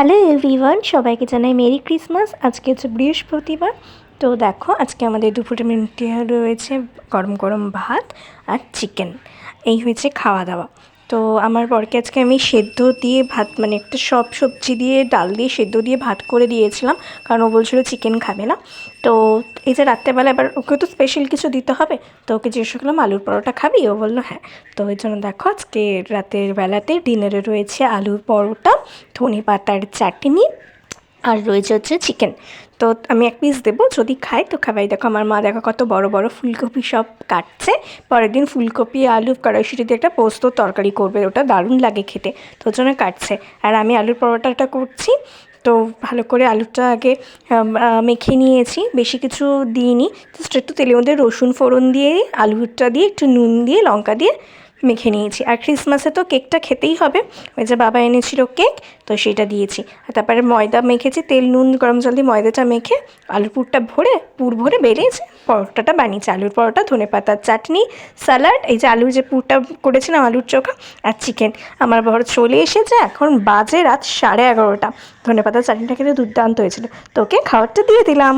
Hello everyone, সবাইকে জানাই merry Christmas. আজকে হচ্ছে বৃহস্পতিবার। তো দেখো, আজকে আমাদের দুপুরে মেনুতে রয়েছে গরম গরম ভাত আর চিকেন। এই হয়েছে খাওয়া দাওয়া। তো আমার বরকে আজকে আমি সেদ্ধ দিয়ে ভাত, মানে একটা সব সবজি দিয়ে ডাল দিয়ে সেদ্ধ দিয়ে ভাত করে দিয়েছিলাম, কারণ ও বলছিল চিকেন খাবে না। তো এই যে রাত্রেবেলা এবার ওকে তো স্পেশাল কিছু দিতে হবে, তো ওকে জিজ্ঞেস করলাম আলুর পরোটা খাবি? ও বললো হ্যাঁ। তো ওই জন্য দেখো, আজকে রাতের বেলাতে ডিনারে রয়েছে আলুর পরোটা, ধনে পাতার চাটনি, আর রয়েছে হচ্ছে চিকেন। তো আমি এক পিস দেবো, যদি খাই তো খাবাই। দেখো আমার মা দেখো কত বড় বড় ফুলকপি সব কাটছে। পরের দিন ফুলকপি আলু কড়াইশুঁটি দিয়ে একটা পোস্ত তরকারি করবে, ওটা দারুণ লাগে খেতে, তো ওর জন্য কাটছে। আর আমি আলুর পরোটাটা করছি। তো ভালো করে আলুটা আগে মেখে নিয়েছি, বেশি কিছু দিইনি, জাস্ট একটু তেলের মধ্যে রসুন ফোড়ন দিয়ে আলুটা দিয়ে একটু নুন দিয়ে লঙ্কা দিয়ে মেখে নিয়েছি। আর ক্রিসমাসে তো কেকটা খেতেই হবে, ওই যে বাবা এনেছিল কেক, তো সেটা দিয়েছি। আর তারপরে ময়দা মেখেছি, তেল নুন গরম জল দিয়ে ময়দাটা মেখে আলুর পুর ভরে বেরিয়েছে পরোটাটা বানিয়েছি। আলুর পরোটা, ধনে পাতার চাটনি, স্যালাড, এই যে আলুর যে পুরটা করেছিলাম আলুর চোখা, আর চিকেন। আমার বর চলে এসেছে, এখন বাজে রাত 11:30। ধনে পাতার চাটনিটা খেতে দুর্দান্ত হয়েছিল, তোকে খাবারটা দিয়ে দিলাম।